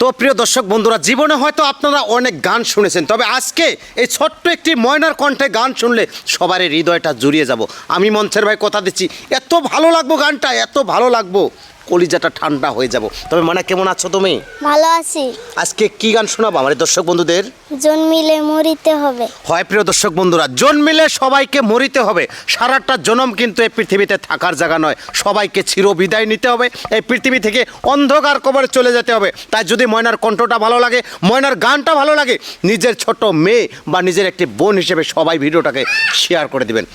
তো প্রিয় দর্শক বন্ধুরা, জীবনে হয়তো আপনারা অনেক গান শুনেছেন, তবে আজকে এই ছোট্ট একটি ময়নার কণ্ঠে গান শুনলে সবারই হৃদয়টা জুড়িয়ে যাব। আমি মঞ্চের ভাই কথা দিচ্ছি, এত ভালো লাগবো গানটা, এত ভালো লাগবো, কলিজাটা ঠান্ডা হয়ে যাব। তবে মনে কেমন আছো তুমি? ভালো আছি। আজকে কি গান শোনাবো আমার দর্শক বন্ধুদের? জন্মিলে মরিতে হবে। হয় প্রিয় দর্শক বন্ধুরা, জন্মিলে সবাইকে মরিতে হবে। সারাটা জনম কিন্তু এই পৃথিবীতে থাকার জায়গা নয়, সবাইকে চির বিদায় নিতে হবে, এই পৃথিবী থেকে অন্ধকার কবরে চলে যেতে হবে। তাই যদি ময়নার কণ্ঠটা ভালো লাগে, ময়নার গানটা ভালো লাগে, নিজের ছোট মেয়ে বা নিজের একটি বোন হিসেবে সবাই ভিডিওটাকে শেয়ার করে দিবেন।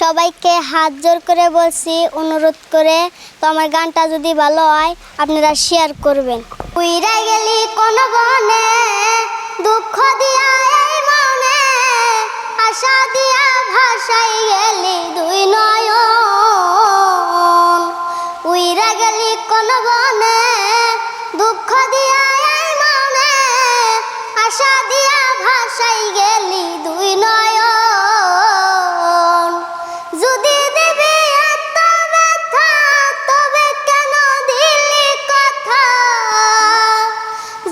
সবাইকে হাত জোর করে বলছি, অনুরোধ করে, তো আমার গানটা যদি ভালো হয় আপনারা শেয়ার করবেন। উইরা গেলি কোন বনে, দুঃখ দিয়া এই মনে, আশা দিয়া ভাসাই গেলি দুই নয়ন। উইরা গেলি কোন বনে, দুঃখ দিয়া এই মনে, আশা দিয়া ভাসাই গেলি দুই নয়ন। যদি দেবে এত ব্যথা, তবে কেন দিলি কথা?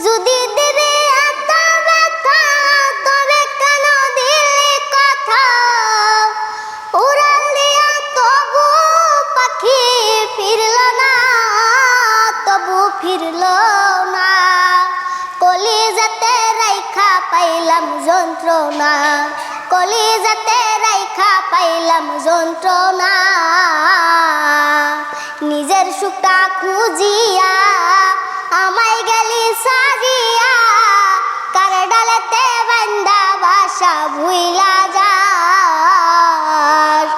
যদি দেবে এত ব্যথা, তবে কেন দিলি কথা? উড়াল দিয়া তবু পাখি ফিরল না, তবু ফিরল না। কলিজাতে রাইখা পাইলাম যন্ত্রণা, কলিজাতে রাইখা পাইলাম যন্ত্রণা। নিজের সুখটা খুঁজিয়া আমায় গেলি সারিয়া, কার ডালেতে বান্দা বাসা ভুইলা যাস।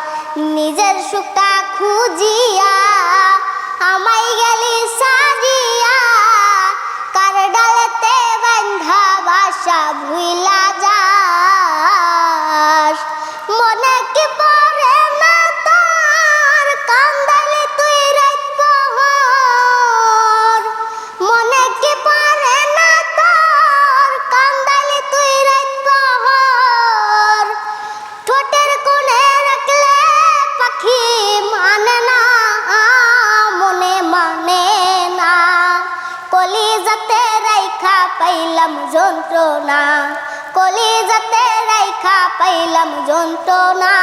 নিজের সুখটা খুঁজিয়া আমায় গেলি সারিয়া, কার ডালেতে বান্ধা বাসা ভুইলা যাস। মনে কি পড়ে না তোর, কান্দালি তুই রাত প্রহর? মনে কি পড়ে না তোর, কান্দালি তুই রাত প্রহর? ঠোঁটের কোণে রাখলে পাখি মানে না, মনে মানে না। কলিজাতে রাইখা পাইলাম যন্ত্রণা, কলিজাতে রাইখা পাইলাম যন্ত্রণা।